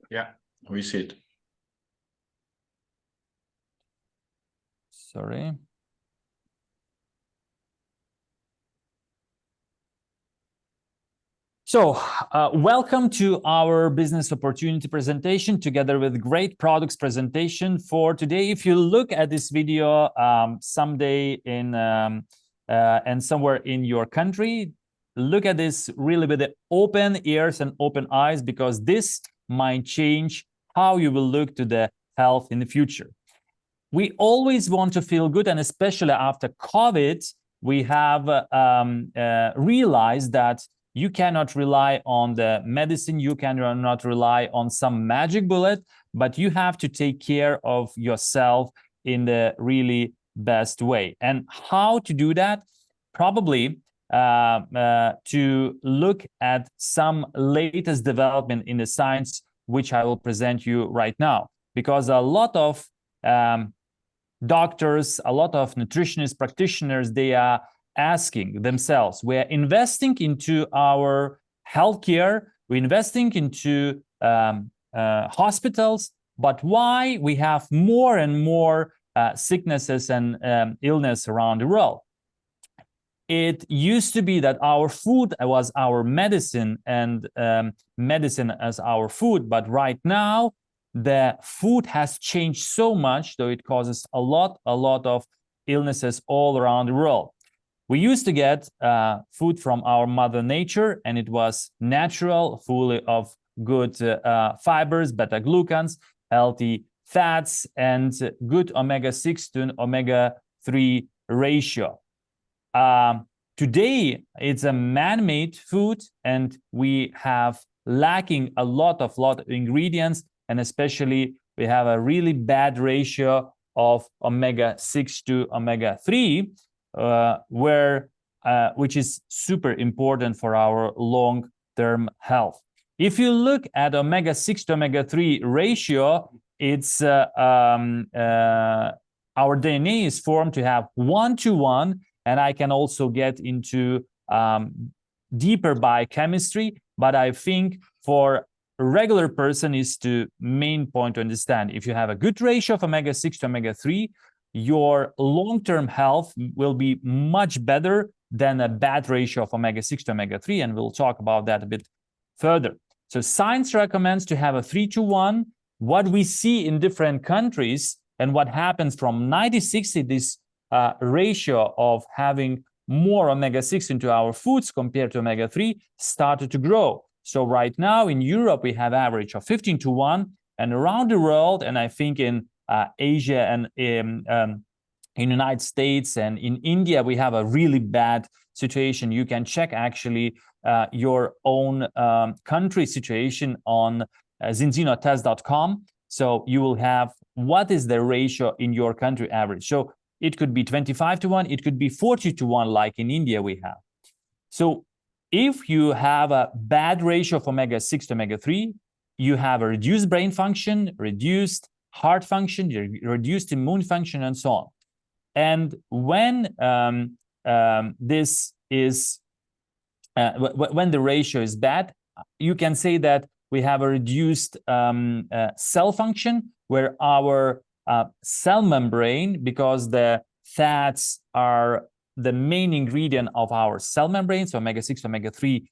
Yeah, we see it. Sorry. So, welcome to our business opportunity presentation together with great products presentation for today. If you look at this video someday in and somewhere in your country, look at this really with the open ears and open eyes, because this might change how you will look to the health in the future. We always want to feel good, and especially after COVID, we have realized that you cannot rely on the medicine, you cannot rely on some magic bullet, but you have to take care of yourself in the really best way. And how to do that? Probably to look at some latest development in the science, which I will present you right now, because a lot of doctors, a lot of nutritionists, practitioners, they are asking themselves, we're investing into our healthcare, we're investing into hospitals, but why we have more and more sicknesses and illness around the world? It used to be that our food was our medicine, and medicine as our food, but right now the food has changed so much, though it causes a lot of illnesses all around the world. We used to get food from our mother nature, and it was natural, full of good fibers, beta-glucans, healthy fats, and good omega-6 to omega-3 ratio. Today, it's a man-made food, and we have lacking a lot of ingredients, and especially we have a really bad ratio of omega-6 to omega-3, which is super important for our long-term health. If you look at omega-6 to omega-3 ratio, it's our DNA is formed to have 1:1, and I can also get into deeper biochemistry, but I think for a regular person is the main point to understand. If you have a good ratio of omega-6 to omega-3, your long-term health will be much better than a bad ratio of omega-6 to omega-3, and we'll talk about that a bit further. So science recommends to have a 3:1. What we see in different countries and what happens from 1960, this ratio of having more omega-6 into our foods compared to omega-3 started to grow. So right now in Europe, we have average of 15:1, and around the world, and I think in Asia and in United States and in India, we have a really bad situation. You can check actually your own country situation on zinzinotest.com. So you will have what is the ratio in your country average. So it could be 25:1, it could be 40:1, like in India we have. So if you have a bad ratio of omega-6 to omega-3, you have a reduced brain function, reduced heart function, reduced immune function, and so on. And when this is when the ratio is bad, you can say that we have a reduced cell function, where our cell membrane, because the fats are the main ingredient of our cell membrane, so omega-6, omega-3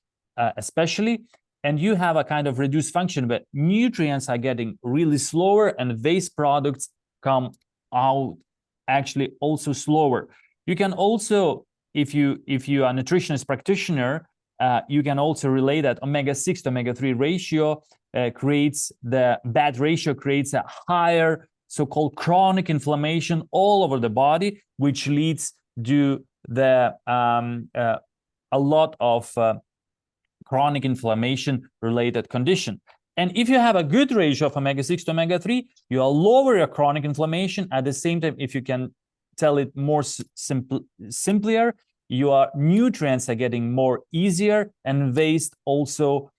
especially, and you have a kind of reduced function, but nutrients are getting really slower, and waste products come out actually also slower. You can also, if you are a nutritionist practitioner, you can also relate that omega-6 to omega-3 ratio creates the bad ratio, creates a higher so-called chronic inflammation all over the body, which leads to the a lot of chronic inflammation related condition. And if you have a good ratio of omega-6 to omega-3, you will lower your chronic inflammation. At the same time, if you can tell it more simpler, your nutrients are getting more easier, and waste also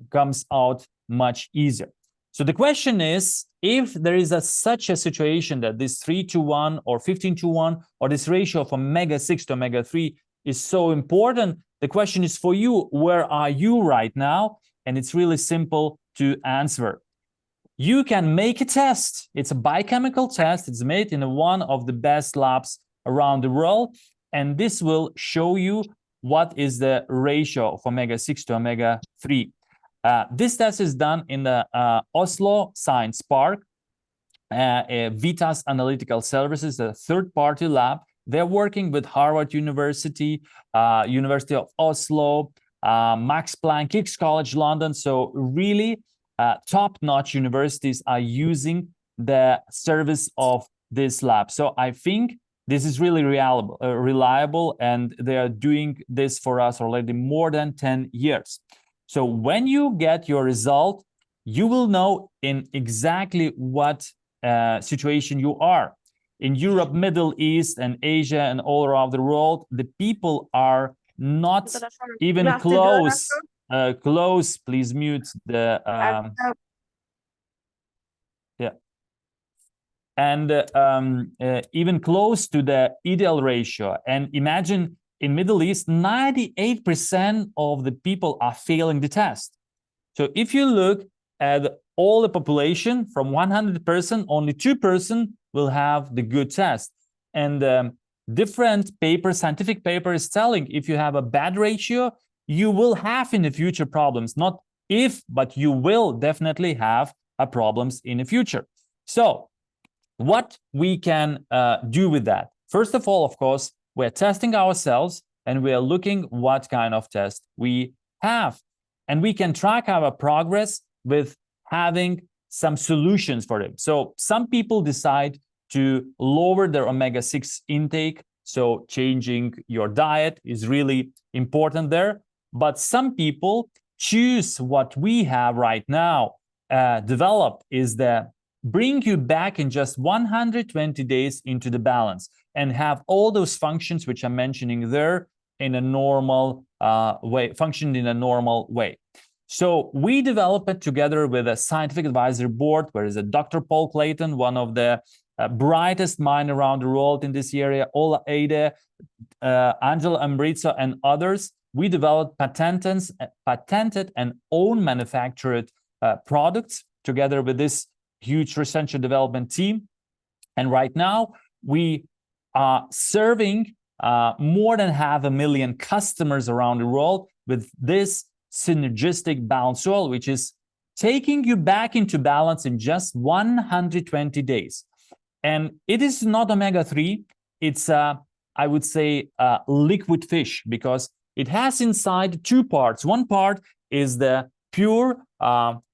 comes out much easier. So the question is, if there is such a situation that this 3:1 or 15:1 or this ratio of omega-6 to omega-3 is so important, the question is for you, where are you right now? And it's really simple. to answer. You can make a test. It's a biochemical test. It's made in one of the best labs around the world. And this will show you what is the ratio of omega-6 to omega-3. This test is done in the Oslo Science Park. Vitas Analytical Services, a third-party lab. They're working with Harvard University, University of Oslo, Max Planck, King's College London. So really top-notch universities are using the service of this lab. So I think this is really reliable, and they are doing this for us already more than 10 years. So when you get your result, you will know in exactly what situation you are. In Europe, Middle East, and Asia, and all around the world, the people are not even close. Close. Please mute the. Yeah. And even close to the ideal ratio. And imagine in Middle East, 98% of the people are failing the test. So if you look at all the population, from 100%, only 2% will have the good test. And different scientific paper is telling if you have a bad ratio, you will have in the future problems. Not if, but you will definitely have problems in the future. So what we can do with that? First of all, of course, we're testing ourselves, and we are looking what kind of test we have. And we can track our progress with having some solutions for it. So some people decide to lower their omega-6 intake. So changing your diet is really important there. But some people choose what we have right now developed is the bring you back in just 120 days into the balance and have all those functions which I'm mentioning there in a normal functioned in a normal way. So we developed it together with a scientific advisory board, where is a Dr. Paul Clayton, one of the brightest minds around the world in this area, Ola Eide, Angela Ambrizzo, and others. We developed patented and own manufactured products together with this huge research and development team. And right now, we are serving more than 500,000 customers around the world with this synergistic balance oil, which is taking you back into balance in just 120 days. And it is not omega-3. It's, I would say, liquid fish, because it has inside two parts. One part is the pure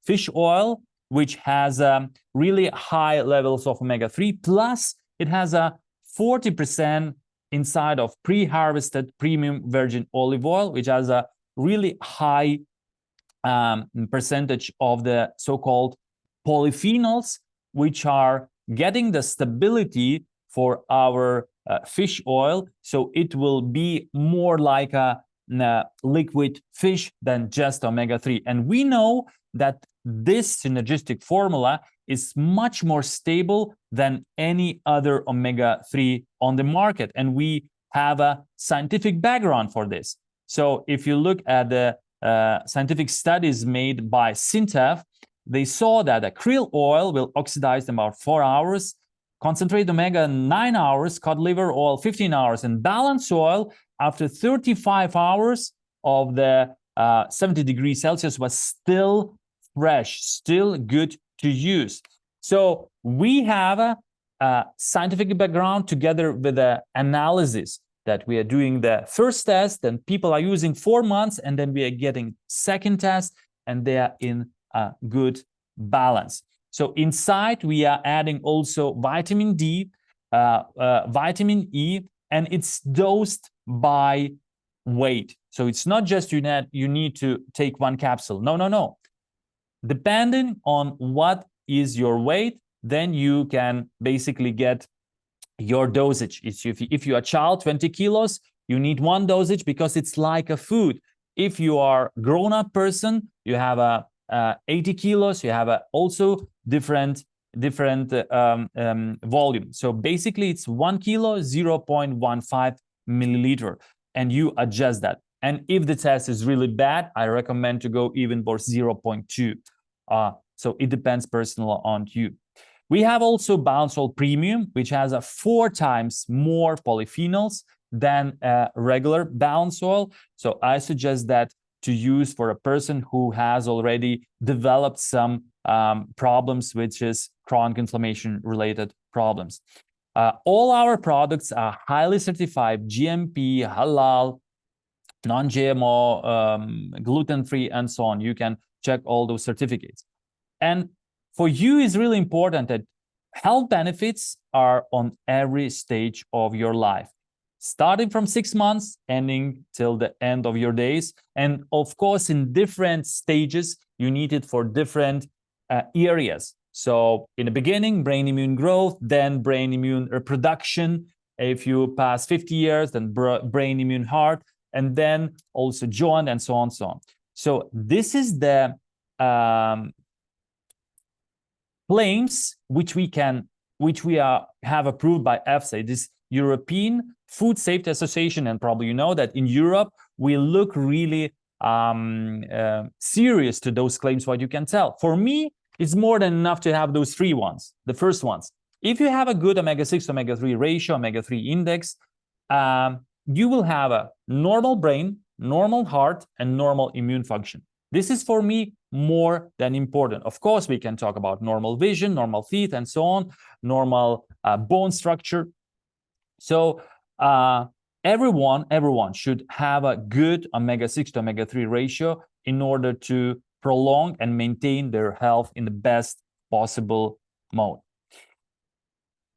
fish oil, which has really high levels of omega-3, plus it has a 40% inside of pre-harvested premium virgin olive oil, which has a really high percentage of the so-called polyphenols, which are getting the stability for our fish oil. So it will be more like a liquid fish than just omega-3. And we know that this synergistic formula is much more stable than any other omega-3 on the market. And we have a scientific background for this. So if you look at the scientific studies made by Sintef, they saw that a krill oil will oxidize in about 4 hours, concentrate omega 9 hours, cod liver oil 15 hours, and balance oil after 35 hours of the 70 degrees Celsius was still fresh, still good to use. So we have a scientific background together with the analysis that we are doing the first test, and people are using 4 months, and then we are getting second test, and they are in a good balance. So inside we are adding also vitamin D, vitamin E, and it's dosed by weight. So it's not just you need to take one capsule. No. Depending on what is your weight, then you can basically get your dosage. If you're a child, 20 kilos, you need one dosage because it's like a food. If you are a grown-up person, you have a 80 kilos, you have also different volume. So basically it's 1 kilo, 0.15 milliliter, and you adjust that. And if the test is really bad, I recommend to go even for 0.2. So it depends personally on you. We have also balance oil premium, which has a 4 times more polyphenols than regular balance oil. So I suggest that to use for a person who has already developed some problems, which is chronic inflammation related problems. All our products are highly certified, GMP, halal, non-GMO, gluten-free, and so on. You can check all those certificates. And for you, it's really important that health benefits are on every stage of your life, starting from 6 months, ending till the end of your days. And of course, in different stages, you need it for different areas. So in the beginning, brain immune growth, then brain immune reproduction. If you pass 50 years, then brain immune heart, and then also joint, and so on, so on. So this is the claims which we have approved by EFSA, this European Food Safety Association, and probably you know that in Europe we look really serious to those claims. What you can tell, for me, it's more than enough to have those 3 ones. The first ones, if you have a good omega-6 omega-3 ratio, omega-3 index, you will have a normal brain, normal heart, and normal immune function. This is for me more than important. Of course, we can talk about normal vision, normal teeth, and so on, normal bone structure. So everyone should have a good omega-6 to omega-3 ratio in order to prolong and maintain their health in the best possible mode.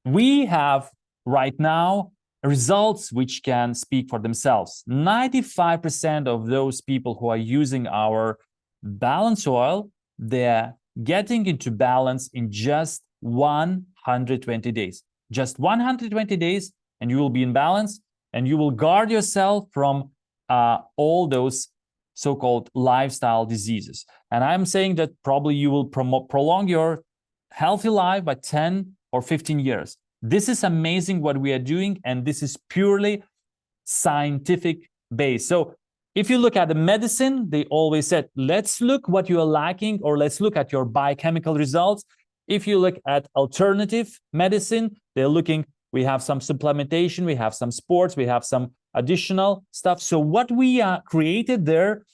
We have right now results which can speak for themselves. 95% of those people who are using our balance oil, they're getting into balance in just 120 days. Just 120 days, and you will be in balance, and you will guard yourself from all those so-called lifestyle diseases. And I'm saying that probably you will prolong your healthy life by 10 or 15 years. This is amazing what we are doing, and this is purely scientific based. So if you look at the medicine, they always said, let's look what you are lacking, or let's look at your biochemical results. If you look at alternative medicine, they're looking, we have some supplementation, we have some sports, we have some additional stuff. So what we created there,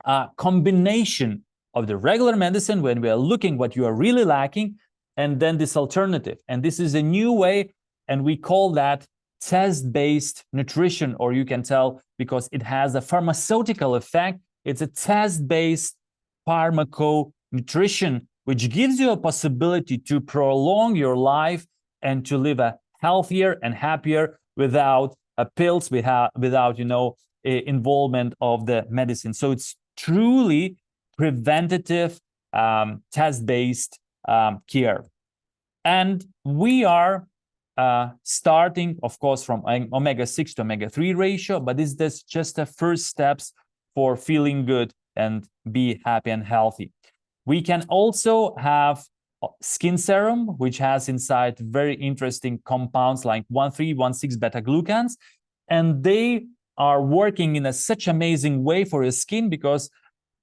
a combination of the regular medicine when we are looking what you are really lacking, and then this alternative. And this is a new way, and we call that test-based nutrition, or you can tell because it has a pharmaceutical effect. It's a test-based pharmaco-nutrition, which gives you a possibility to prolong your life and to live a healthier and happier without pills, without involvement of the medicine. So it's truly preventative, test-based care. And we are starting, of course, from omega-6 to omega-3 ratio, but this is just the first steps for feeling good and be happy and healthy. We can also have skin serum, which has inside very interesting compounds like 1,3-1,6 beta-glucans, and they are working in such amazing way for your skin, because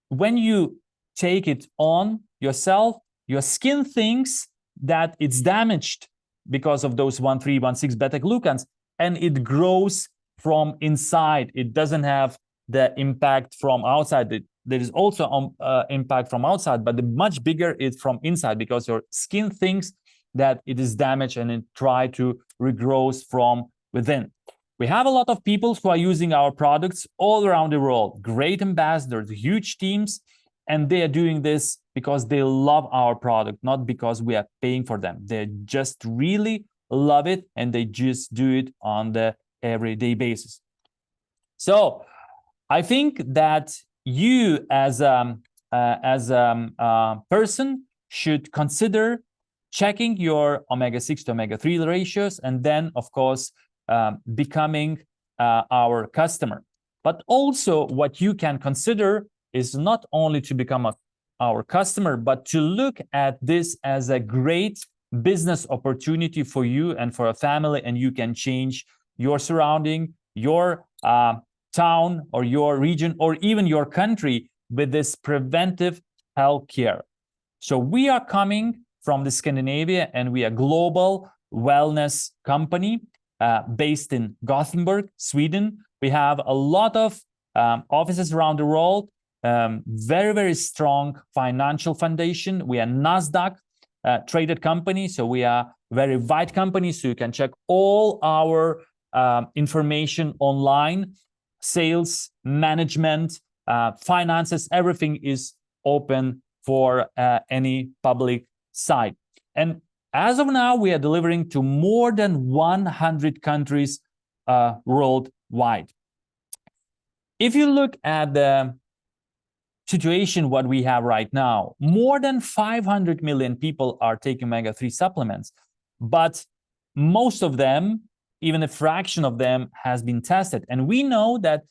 when you take it on yourself, your skin thinks that it's damaged because of those 1,3-1,6 beta-glucans, and it grows from inside. It doesn't have the impact from outside. There is also impact from outside, but the much bigger is from inside, because your skin thinks that it is damaged and it tries to regrow from within. We have a lot of people who are using our products all around the world, great ambassadors, huge teams, and they are doing this because they love our product, not because we are paying for them. They just really love it, and they just do it on the everyday basis. So I think that you as a person should consider checking your omega-6 to omega-3 ratios, and then, of course, becoming our customer. But also what you can consider is not only to become our customer, but to look at this as a great business opportunity for you and for a family, and you can change your surrounding, your town or your region or even your country with this preventive healthcare. So we are coming from the Scandinavia, and we are a global wellness company based in Gothenburg, Sweden. We have a lot of offices around the world, very, very strong financial foundation. We are NASDAQ traded company, so we are very wide company, so you can check all our information online. Sales, management, finances, everything is open for any public site. And as of now, we are delivering to more than 100 countries worldwide. If you look at the situation what we have right now, more than 500 million people are taking omega-3 supplements, but most of them, even a fraction of them, has been tested. And we know that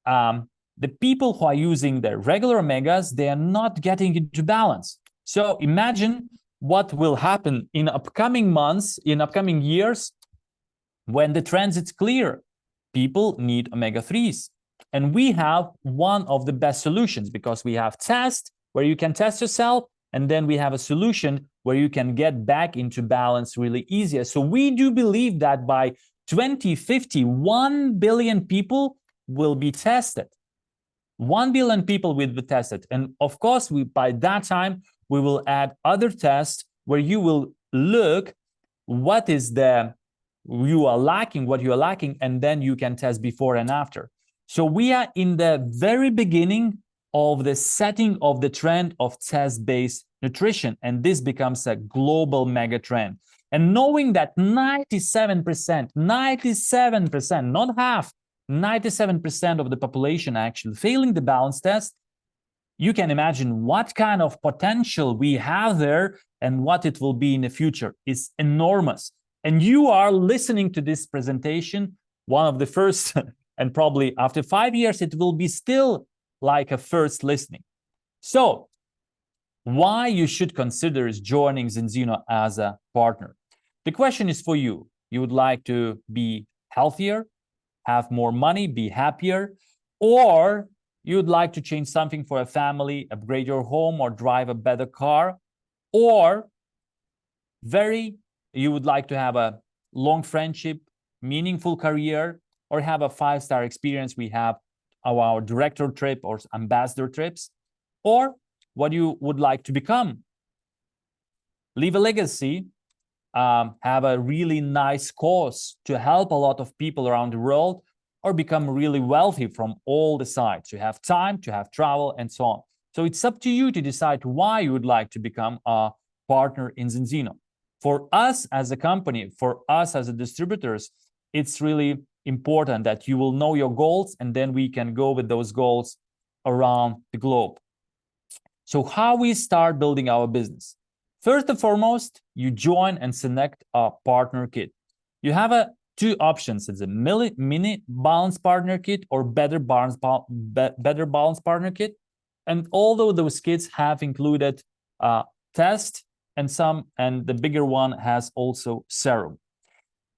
the people who are using the regular omegas, they are not getting into balance. So imagine what will happen in upcoming months, in upcoming years, when the transit's clear. People need omega-3s. And we have one of the best solutions, because we have tests where you can test yourself, and then we have a solution where you can get back into balance really easier. So we do believe that by 2050, 1 billion people will be tested. 1 billion people will be tested. And of course, by that time, we will add other tests where you will look what you are lacking, and then you can test before and after. So we are in the very beginning of the setting of the trend of test-based nutrition, and this becomes a global mega trend. And knowing that 97%, not half, 97% of the population actually failing the balance test, you can imagine what kind of potential we have there and what it will be in the future. It's enormous. And you are listening to this presentation, one of the first, and probably after 5 years, it will be still like a first listening. So why you should consider joining Zinzino as a partner? The question is for you. You would like to be healthier, have more money, be happier, or you'd like to change something for a family, upgrade your home, or drive a better car, or you would like to have a long friendship, meaningful career, or have a 5-star experience. We have our director trip or ambassador trips, or what you would like to become. Leave a legacy, have a really nice cause to help a lot of people around the world, or become really wealthy from all the sides. You have time to have travel and so on. So it's up to you to decide why you would like to become a partner in Zinzino. For us as a company, for us as a distributors, it's really important that you will know your goals, and then we can go with those goals around the globe. So how we start building our business? First and foremost, you join and select a partner kit. You have two options. It's a mini balance partner kit or better balance partner kit. And although those kits have included test and the bigger one has also serum.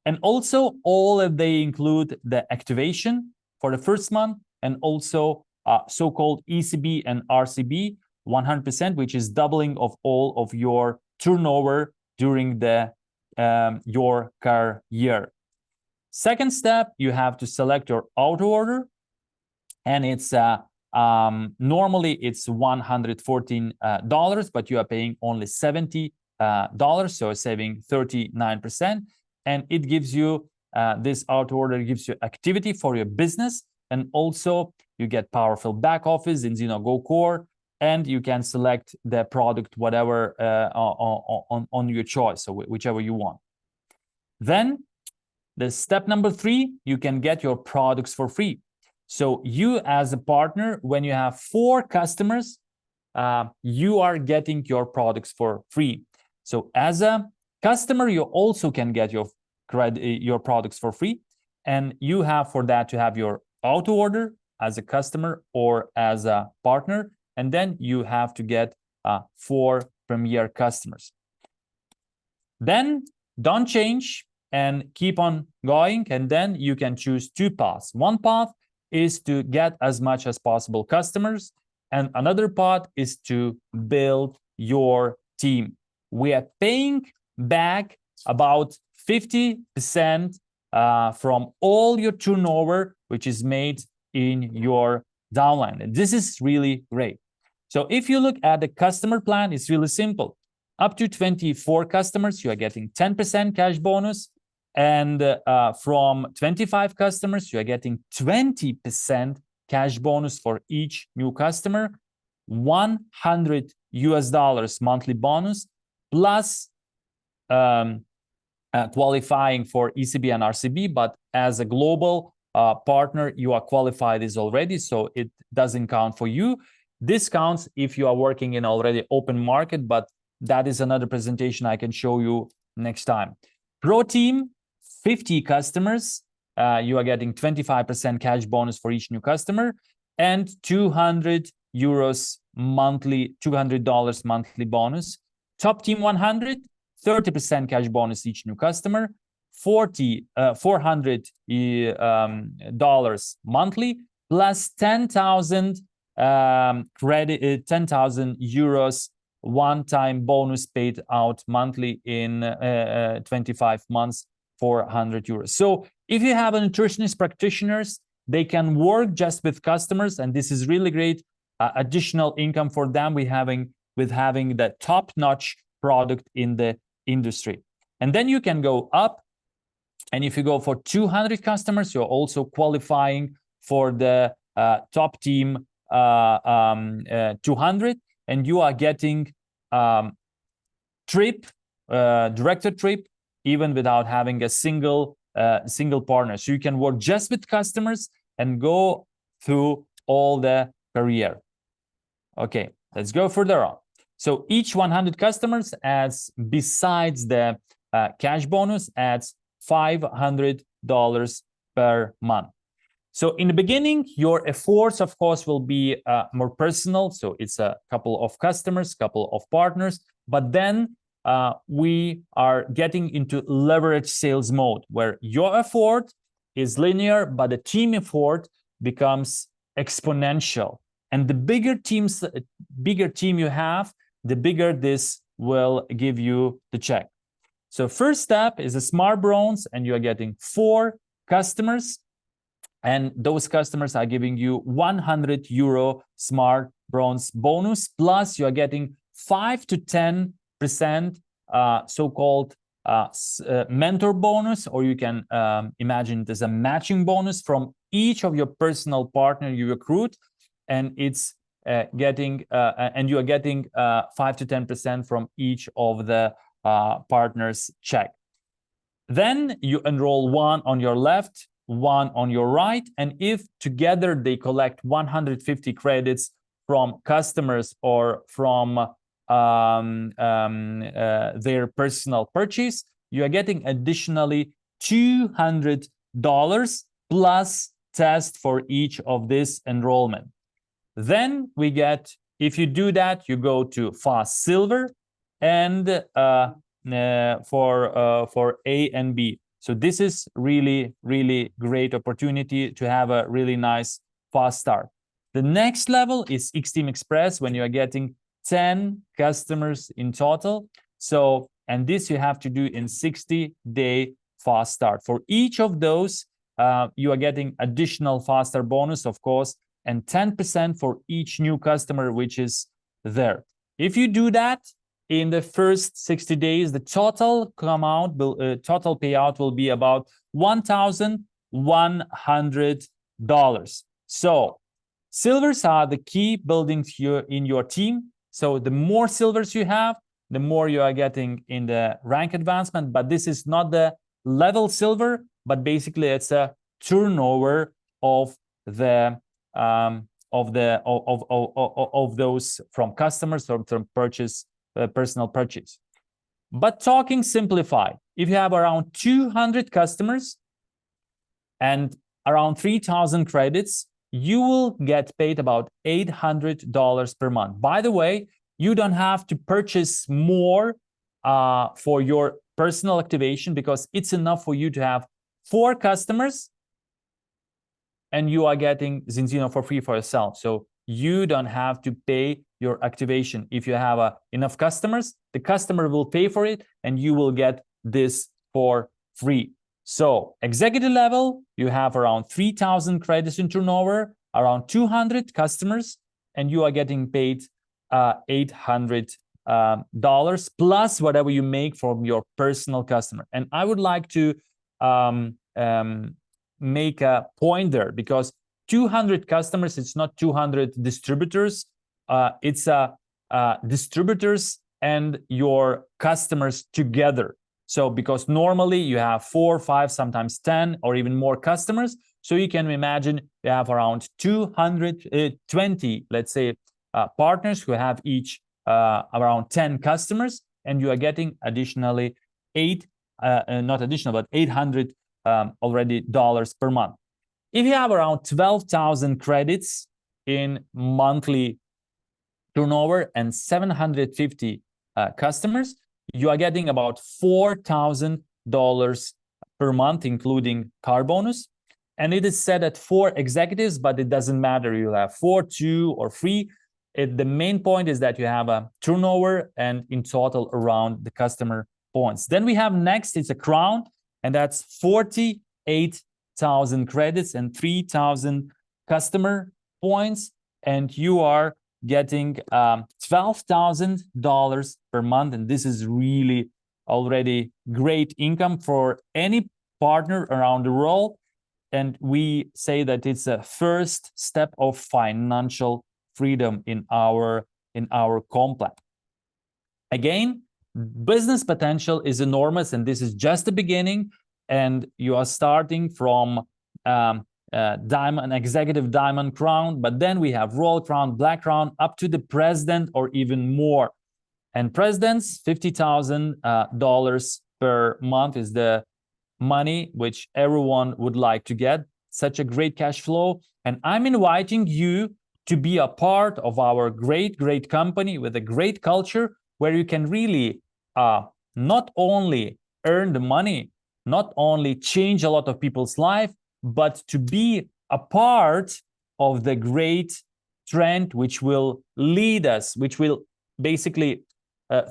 And also all of they include the activation for the first month, and also so-called ECB and RCB 100%, which is doubling of all of your turnover during your career. Second step, you have to select your auto order, and it's normally it's $114, but you are paying only $70, so saving 39%. And it gives you this auto order gives you activity for your business, and also you get powerful back office in Zinzino Go Core, and you can select the product whatever on your choice, so whichever you want. Then the step number 3, you can get your products for free. So you as a partner, when you have 4 customers, you are getting your products for free. So as a customer, you also can get your products for free, and you have for that to have your auto order as a customer or as a partner, and then you have to get 4 premier customers. Then don't change and keep on going, and then you can choose 2 paths. One path is to get as much as possible customers, and another part is to build your team. We are paying back about 50% from all your turnover, which is made in your downline. And this is really great. So if you look at the customer plan, it's really simple. Up to 24 customers, you are getting 10% cash bonus. And from 25 customers, you are getting 20% cash bonus for each new customer, $100 monthly bonus, plus qualifying for ECB and RCB. But as a global partner, you are qualified this already, so it doesn't count for you. This counts if you are working in already open market, but that is another presentation I can show you next time. Pro team, 50 customers, you are getting 25% cash bonus for each new customer, and 200 euros monthly, $200 monthly bonus. Top team 100, 30% cash bonus each new customer, $400 monthly, plus 10,000 credit, 10,000 euros one-time bonus paid out monthly in 25 months, 400 euros. So if you have a nutritionist practitioners, they can work just with customers, and this is really great additional income for them with having the top-notch product in the industry. And then you can go up, and if you go for 200 customers, you're also qualifying for the top team 200, and you are getting director trip, even without having a single partner. So you can work just with customers and go through all the career. Okay, let's go further on. So each 100 customers adds, besides the cash bonus, adds $500 per month. So in the beginning, your efforts, of course, will be more personal. So it's a couple of customers, couple of partners, but then we are getting into leverage sales mode, where your effort is linear, but the team effort becomes exponential. And the bigger team you have, the bigger this will give you the check. So first step is a smart bronze, and you are getting 4 customers, and those customers are giving you 100 euro smart bronze bonus, plus you are getting 5 to 10% so-called mentor bonus, or you can imagine it as a matching bonus from each of your personal partner you recruit, and it's and you are getting 5 to 10% from each of the partners check. Then you enroll one on your left, one on your right, and if together they collect 150 credits from customers or from their personal purchase, you are getting additionally $200 plus test for each of this enrollment. Then we get, if you do that, you go to Fast Silver and for A and B. So this is really, really great opportunity to have a really nice fast start. The next level is X-Team Express, when you are getting 10 customers in total. So, and this you have to do in 60-day fast start. For each of those, you are getting additional faster bonus, of course, and 10% for each new customer which is there. If you do that in the first 60 days, the total total payout will be about $1,100. So silvers are the key buildings here in your team. So the more silvers you have, the more you are getting in the rank advancement. But this is not the level silver, but basically it's a turnover of the of those from customers or from purchase, personal purchase. But talking simplified, if you have around 200 customers and around 3,000 credits, you will get paid about $800 per month. By the way, you don't have to purchase more for your personal activation, because it's enough for you to have 4 customers and you are getting Zinzino for free for yourself. So you don't have to pay your activation. If you have enough customers, the customer will pay for it and you will get this for free. So executive level, you have around 3,000 credits in turnover, around 200 customers, and you are getting paid $800 plus whatever you make from your personal customer. And I would like to make a point there, because 200 customers, it's not 200 distributors. It's distributors and your customers together. So because normally you have 4, 5, sometimes 10 or even more customers. So you can imagine you have around 220, let's say, partners who have each around 10 customers, and you are getting additionally not additional, but $800 already dollars per month. If you have around 12,000 credits in monthly turnover and 750 customers, you are getting about $4,000 per month, including car bonus. And it is set at 4 executives, but it doesn't matter. You have 4, 2, or 3. The main point is that you have a turnover and in total around the customer points. Then we have next, it's a crown, and that's 48,000 credits and 3,000 customer points, and you are getting $12,000 per month, and this is really already great income for any partner around the world. And we say that it's a first step of financial freedom in our complex. Again, business potential is enormous, and this is just the beginning. And you are starting from diamond, executive diamond crown, but then we have royal crown, black crown, up to the president or even more. And presidents, $50,000 per month is the money which everyone would like to get. Such a great cash flow. And I'm inviting you to be a part of our great company with a great culture, where you can really not only earn the money, not only change a lot of people's life, but to be a part of the great trend which will lead us, which will basically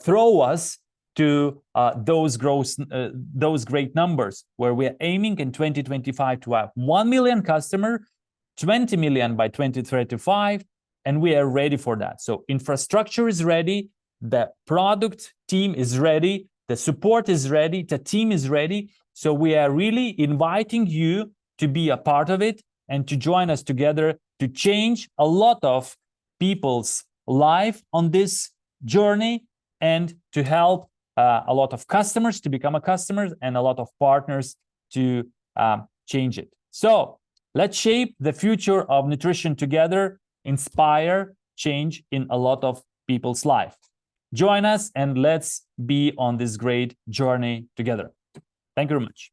throw us to those great numbers, where we are aiming in 2025 to have 1 million customers, 20 million by 2035, and we are ready for that. So infrastructure is ready, the product team is ready, the support is ready, the team is ready. So we are really inviting you to be a part of it and to join us together to change a lot of people's life on this journey, and to help a lot of customers to become a customer and a lot of partners to change it. So let's shape the future of nutrition together, inspire change in a lot of people's life. Join us and let's be on this great journey together. Thank you very much.